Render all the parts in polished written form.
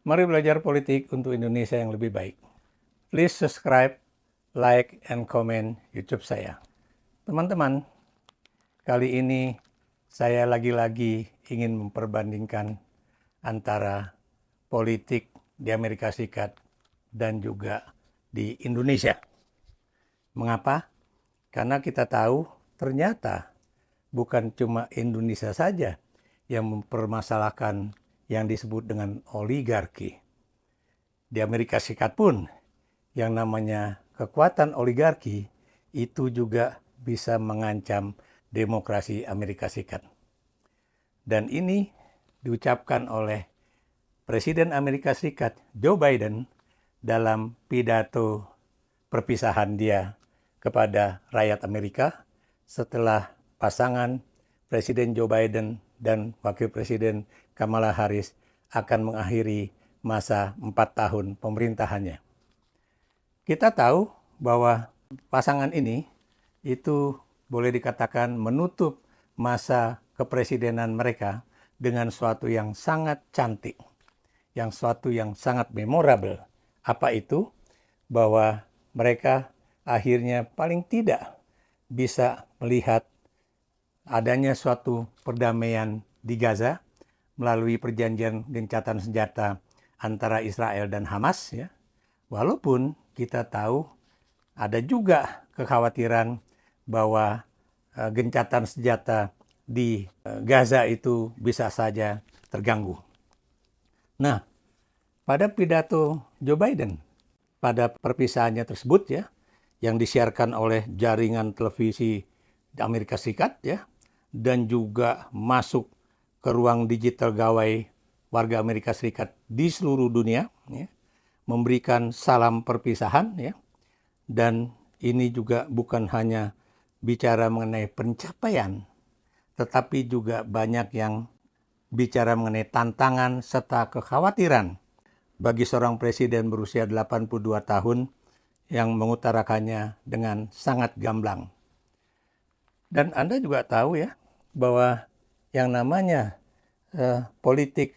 Mari belajar politik untuk Indonesia yang lebih baik. Please subscribe, like, and comment YouTube saya. Teman-teman, kali ini saya lagi-lagi ingin memperbandingkan antara politik di Amerika Serikat dan juga di Indonesia. Mengapa? Karena kita tahu ternyata bukan cuma Indonesia saja yang mempermasalahkan yang disebut dengan oligarki. Di Amerika Serikat pun yang namanya kekuatan oligarki itu juga bisa mengancam demokrasi Amerika Serikat. Dan ini diucapkan oleh Presiden Amerika Serikat Joe Biden dalam pidato perpisahan dia kepada rakyat Amerika setelah pasangan Presiden Joe Biden dan Wakil Presiden Kamala Harris akan mengakhiri masa 4 tahun pemerintahannya. Kita tahu bahwa pasangan ini itu boleh dikatakan menutup masa kepresidenan mereka dengan suatu yang sangat cantik, yang suatu yang sangat memorable. Apa itu? Bahwa mereka akhirnya paling tidak bisa melihat adanya suatu perdamaian di Gaza melalui perjanjian gencatan senjata antara Israel dan Hamas, ya. Walaupun kita tahu ada juga kekhawatiran bahwa gencatan senjata di Gaza itu bisa saja terganggu. Nah, pada pidato Joe Biden pada perpisahannya tersebut, ya, yang disiarkan oleh jaringan televisi di Amerika Serikat, ya, dan juga masuk ke ruang digital gawai warga Amerika Serikat di seluruh dunia, ya, memberikan salam perpisahan, ya. Dan ini juga bukan hanya bicara mengenai pencapaian, tetapi juga banyak yang bicara mengenai tantangan serta kekhawatiran bagi seorang presiden berusia 82 tahun yang mengutarakannya dengan sangat gamblang. Dan Anda juga tahu, ya, bahwa yang namanya politik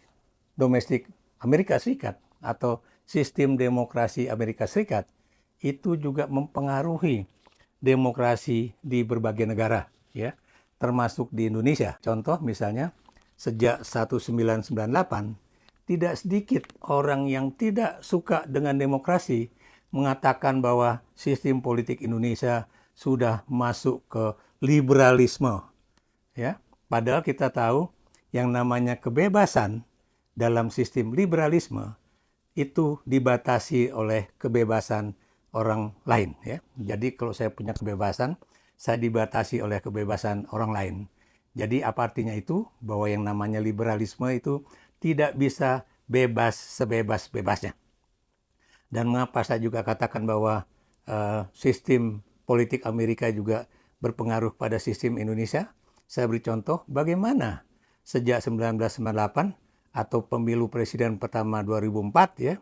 domestik Amerika Serikat atau sistem demokrasi Amerika Serikat itu juga mempengaruhi demokrasi di berbagai negara, ya, termasuk di Indonesia. Contoh misalnya sejak 1998 tidak sedikit orang yang tidak suka dengan demokrasi mengatakan bahwa sistem politik Indonesia sudah masuk ke liberalisme, ya. Padahal kita tahu yang namanya kebebasan dalam sistem liberalisme itu dibatasi oleh kebebasan orang lain, ya. Jadi kalau saya punya kebebasan, saya dibatasi oleh kebebasan orang lain. Jadi apa artinya itu? Bahwa yang namanya liberalisme itu tidak bisa bebas sebebas-bebasnya. Dan mengapa saya juga katakan bahwa sistem politik Amerika juga berpengaruh pada sistem Indonesia? Saya beri contoh bagaimana sejak 1998 atau pemilu presiden pertama 2004, ya,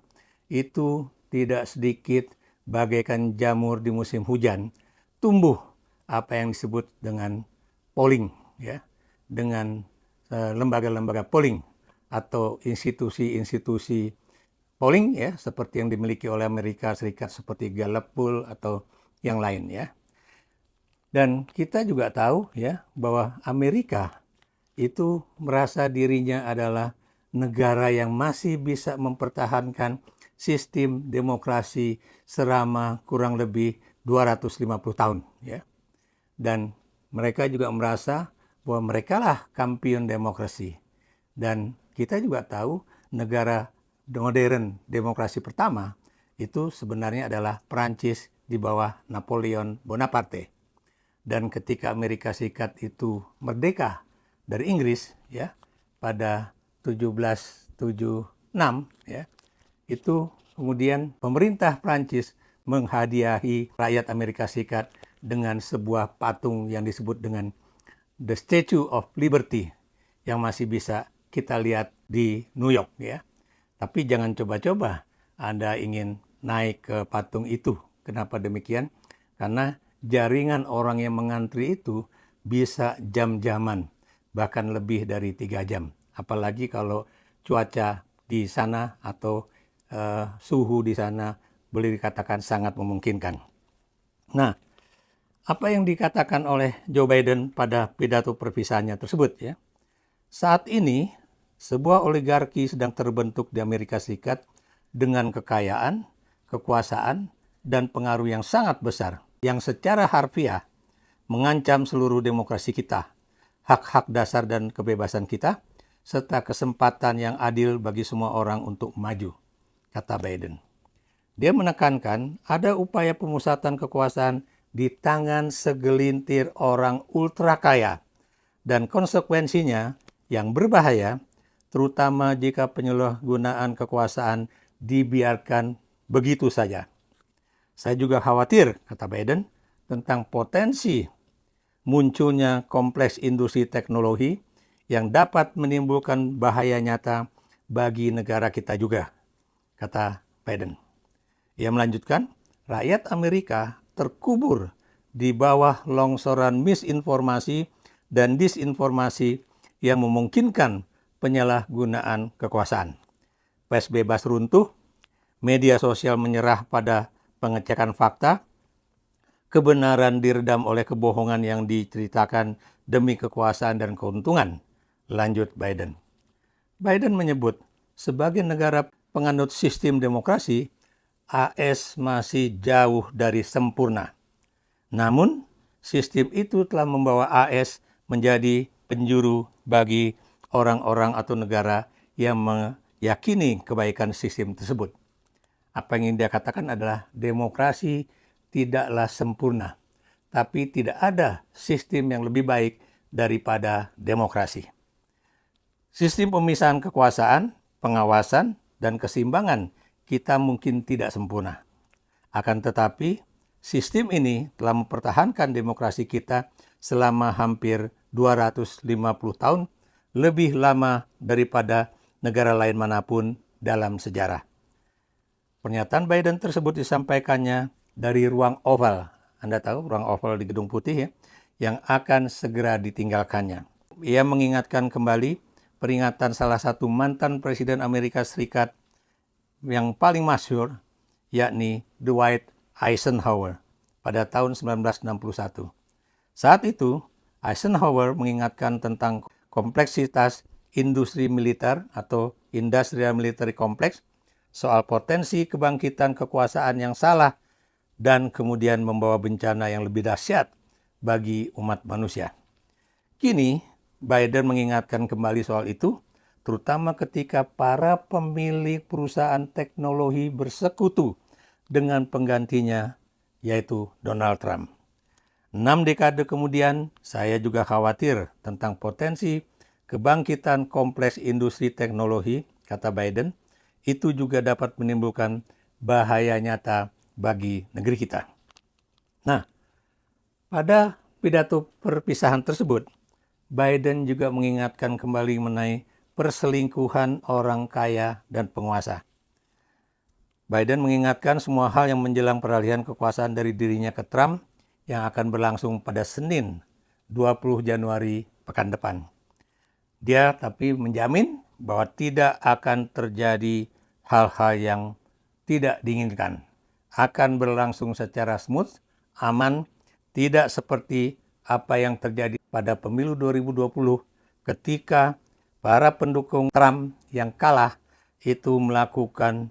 itu tidak sedikit bagaikan jamur di musim hujan tumbuh apa yang disebut dengan polling, ya, dengan lembaga-lembaga polling atau institusi-institusi polling, ya, seperti yang dimiliki oleh Amerika Serikat seperti Gallup Poll atau yang lain, ya. Dan kita juga tahu, ya, bahwa Amerika itu merasa dirinya adalah negara yang masih bisa mempertahankan sistem demokrasi selama kurang lebih 250 tahun, ya. Dan mereka juga merasa bahwa mereka lah kampion demokrasi. Dan kita juga tahu negara modern demokrasi pertama itu sebenarnya adalah Prancis di bawah Napoleon Bonaparte. Dan ketika Amerika Serikat itu merdeka dari Inggris, ya, pada 1776, ya, itu kemudian pemerintah Prancis menghadiahi rakyat Amerika Serikat dengan sebuah patung yang disebut dengan The Statue of Liberty yang masih bisa kita lihat di New York, ya. Tapi jangan coba-coba Anda ingin naik ke patung itu. Kenapa demikian? Karena jaringan orang yang mengantri itu bisa jam-jaman, bahkan lebih dari 3 jam. Apalagi kalau cuaca di sana atau suhu di sana boleh dikatakan sangat memungkinkan. Nah, apa yang dikatakan oleh Joe Biden pada pidato perpisahannya tersebut ya? Saat ini, sebuah oligarki sedang terbentuk di Amerika Serikat dengan kekayaan, kekuasaan, dan pengaruh yang sangat besar, yang secara harfiah mengancam seluruh demokrasi kita, hak-hak dasar dan kebebasan kita, serta kesempatan yang adil bagi semua orang untuk maju, kata Biden. Dia menekankan ada upaya pemusatan kekuasaan di tangan segelintir orang ultra kaya, dan konsekuensinya yang berbahaya, terutama jika penyalahgunaan kekuasaan dibiarkan begitu saja. Saya juga khawatir, kata Biden, tentang potensi munculnya kompleks industri teknologi yang dapat menimbulkan bahaya nyata bagi negara kita juga, kata Biden. Ia melanjutkan, rakyat Amerika terkubur di bawah longsoran misinformasi dan disinformasi yang memungkinkan penyalahgunaan kekuasaan. Pers bebas runtuh, media sosial menyerah pada pengecekan fakta, kebenaran diredam oleh kebohongan yang diceritakan demi kekuasaan dan keuntungan, lanjut Biden. Biden menyebut, sebagai negara penganut sistem demokrasi, AS masih jauh dari sempurna. Namun, sistem itu telah membawa AS menjadi penjuru bagi orang-orang atau negara yang meyakini kebaikan sistem tersebut. Apa yang ingin dia katakan adalah demokrasi tidaklah sempurna, tapi tidak ada sistem yang lebih baik daripada demokrasi. Sistem pemisahan kekuasaan, pengawasan, dan keseimbangan kita mungkin tidak sempurna. Akan tetapi, sistem ini telah mempertahankan demokrasi kita selama hampir 250 tahun, lebih lama daripada negara lain manapun dalam sejarah. Pernyataan Biden tersebut disampaikannya dari ruang oval. Anda tahu ruang oval di Gedung Putih ya, yang akan segera ditinggalkannya. Ia mengingatkan kembali peringatan salah satu mantan Presiden Amerika Serikat yang paling masyhur, yakni Dwight Eisenhower pada tahun 1961. Saat itu, Eisenhower mengingatkan tentang kompleksitas industri militer atau industrial military complex, soal potensi kebangkitan kekuasaan yang salah dan kemudian membawa bencana yang lebih dahsyat bagi umat manusia. Kini, Biden mengingatkan kembali soal itu, terutama ketika para pemilik perusahaan teknologi bersekutu dengan penggantinya, yaitu Donald Trump. 6 dekade kemudian, saya juga khawatir tentang potensi kebangkitan kompleks industri teknologi, kata Biden, itu juga dapat menimbulkan bahaya nyata bagi negeri kita. Nah, pada pidato perpisahan tersebut, Biden juga mengingatkan kembali mengenai perselingkuhan orang kaya dan penguasa. Biden mengingatkan semua hal yang menjelang peralihan kekuasaan dari dirinya ke Trump yang akan berlangsung pada Senin 20 Januari pekan depan. Dia tapi menjamin bahwa tidak akan terjadi hal-hal yang tidak diinginkan. Akan berlangsung secara smooth, aman, tidak seperti apa yang terjadi pada pemilu 2020 ketika para pendukung Trump yang kalah itu melakukan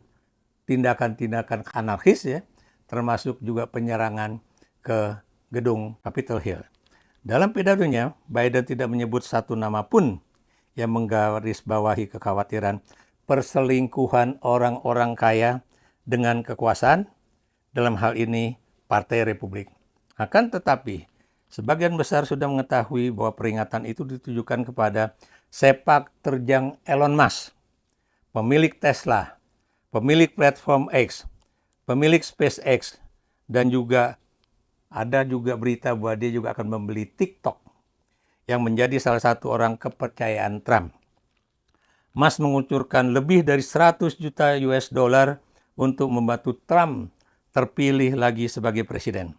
tindakan-tindakan anarkis ya, termasuk juga penyerangan ke gedung Capitol Hill. Dalam pidatonya, Biden tidak menyebut satu nama pun yang menggarisbawahi kekhawatiran perselingkuhan orang-orang kaya dengan kekuasaan, dalam hal ini Partai Republik. Akan tetapi, sebagian besar sudah mengetahui bahwa peringatan itu ditujukan kepada sepak terjang Elon Musk, pemilik Tesla, pemilik platform X, pemilik SpaceX, dan juga ada juga berita bahwa dia juga akan membeli TikTok yang menjadi salah satu orang kepercayaan Trump. Musk mengucurkan lebih dari 100 juta US dollar untuk membantu Trump terpilih lagi sebagai presiden.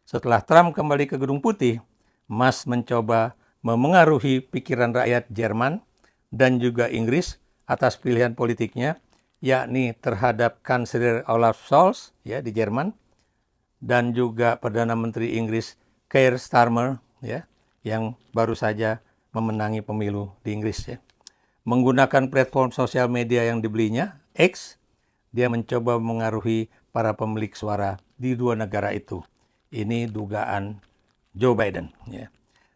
Setelah Trump kembali ke Gedung Putih, Musk mencoba memengaruhi pikiran rakyat Jerman dan juga Inggris atas pilihan politiknya, yakni terhadap Kanselir Olaf Scholz ya di Jerman, dan juga Perdana Menteri Inggris Keir Starmer ya, yang baru saja memenangi pemilu di Inggris ya. Menggunakan platform sosial media yang dibelinya, X, dia mencoba mengaruhi para pemilik suara di dua negara itu. Ini dugaan Joe Biden ya.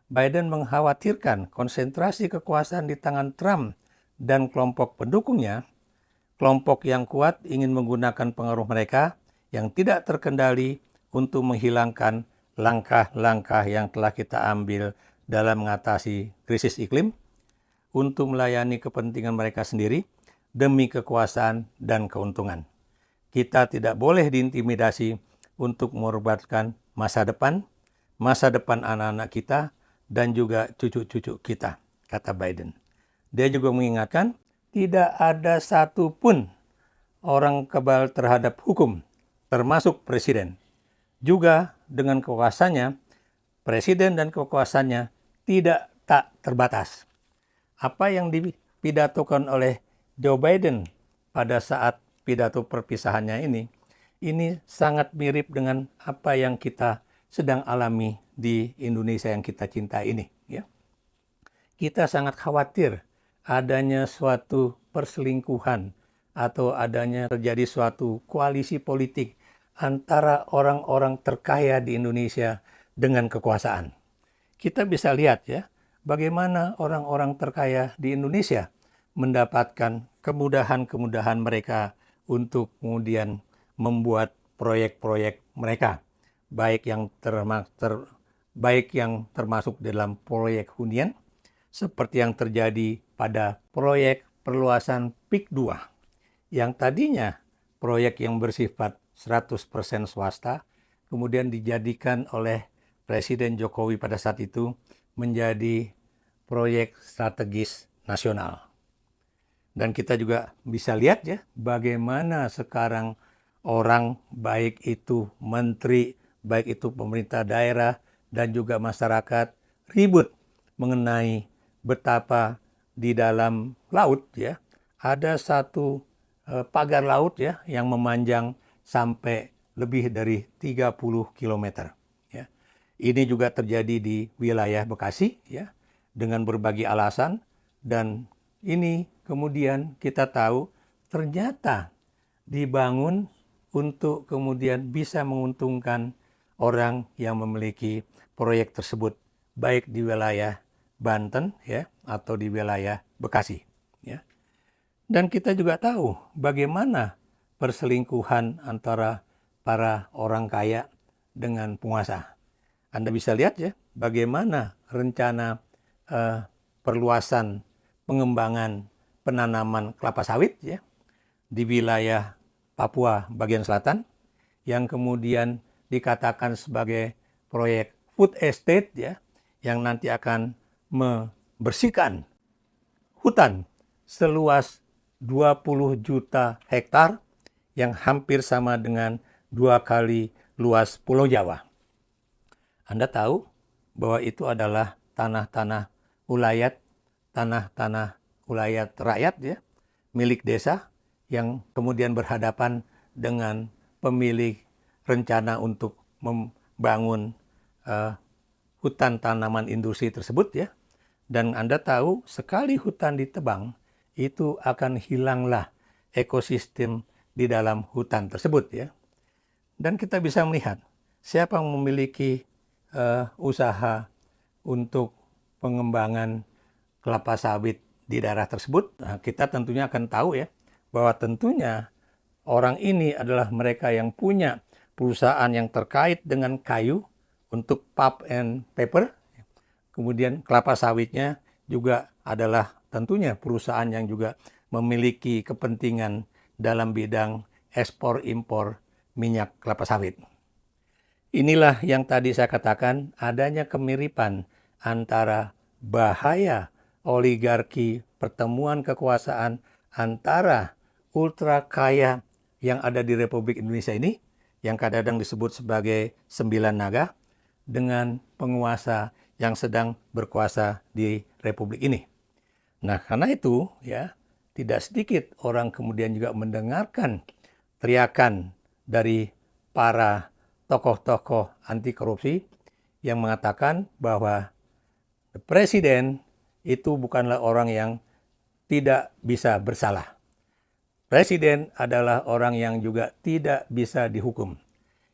Biden mengkhawatirkan konsentrasi kekuasaan di tangan Trump dan kelompok pendukungnya. Kelompok yang kuat ingin menggunakan pengaruh mereka yang tidak terkendali untuk menghilangkan langkah-langkah yang telah kita ambil dalam mengatasi krisis iklim, untuk melayani kepentingan mereka sendiri demi kekuasaan dan keuntungan. Kita tidak boleh diintimidasi untuk mengorbankan masa depan anak-anak kita, dan juga cucu-cucu kita, kata Biden. Dia juga mengingatkan, tidak ada satupun orang kebal terhadap hukum, termasuk presiden. Juga dengan kekuasaannya, presiden dan kekuasaannya tak terbatas. Apa yang dipidatokan oleh Joe Biden pada saat pidato perpisahannya ini sangat mirip dengan apa yang kita sedang alami di Indonesia yang kita cintai ini. Ya. Kita sangat khawatir adanya suatu perselingkuhan atau adanya terjadi suatu koalisi politik antara orang-orang terkaya di Indonesia dengan kekuasaan. Kita bisa lihat ya, bagaimana orang-orang terkaya di Indonesia mendapatkan kemudahan-kemudahan mereka untuk kemudian membuat proyek-proyek mereka, baik yang termasuk dalam proyek hunian, seperti yang terjadi pada proyek perluasan PIK 2, yang tadinya proyek yang bersifat 100% swasta, kemudian dijadikan oleh Presiden Jokowi pada saat itu menjadi proyek strategis nasional. Dan kita juga bisa lihat ya, bagaimana sekarang orang, baik itu menteri, baik itu pemerintah daerah, dan juga masyarakat, ribut mengenai betapa di dalam laut ya, ada satu pagar laut ya, yang memanjang sampai lebih dari 30 km. Ya. Ini juga terjadi di wilayah Bekasi ya, dengan berbagai alasan, dan ini kemudian kita tahu ternyata dibangun untuk kemudian bisa menguntungkan orang yang memiliki proyek tersebut, baik di wilayah Banten ya, atau di wilayah Bekasi ya. Dan kita juga tahu bagaimana perselingkuhan antara para orang kaya dengan penguasa. Anda bisa lihat ya, bagaimana rencana perluasan pengembangan penanaman kelapa sawit ya di wilayah Papua bagian selatan, yang kemudian dikatakan sebagai proyek food estate ya, yang nanti akan membersihkan hutan seluas 20 juta hektar, yang hampir sama dengan 2 kali luas Pulau Jawa. Anda tahu bahwa itu adalah tanah-tanah ulayat, tanah-tanah ulayat rakyat ya, milik desa, yang kemudian berhadapan dengan pemilik rencana untuk membangun hutan tanaman industri tersebut ya. Dan Anda tahu, sekali hutan ditebang, itu akan hilanglah ekosistem di dalam hutan tersebut ya. Dan kita bisa melihat siapa yang memiliki usaha untuk pengembangan kelapa sawit di daerah tersebut. Nah, kita tentunya akan tahu ya, bahwa tentunya orang ini adalah mereka yang punya perusahaan yang terkait dengan kayu untuk pulp and paper. Kemudian kelapa sawitnya juga adalah tentunya perusahaan yang juga memiliki kepentingan dalam bidang ekspor impor minyak kelapa sawit. Inilah yang tadi saya katakan, adanya kemiripan antara bahaya oligarki, pertemuan kekuasaan antara ultra kaya yang ada di Republik Indonesia ini, yang kadang-kadang disebut sebagai 9 naga, dengan penguasa yang sedang berkuasa di Republik ini. Nah, karena itu ya, tidak sedikit orang kemudian juga mendengarkan teriakan dari para tokoh-tokoh anti korupsi yang mengatakan bahwa presiden itu bukanlah orang yang tidak bisa bersalah. Presiden adalah orang yang juga tidak bisa dihukum.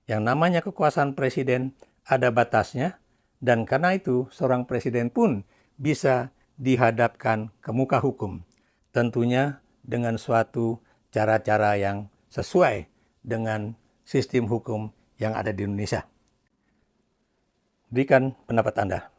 Yang namanya kekuasaan presiden ada batasnya, dan karena itu seorang presiden pun bisa dihadapkan ke muka hukum. Tentunya dengan suatu cara-cara yang sesuai dengan sistem hukum yang ada di Indonesia. Berikan pendapat Anda.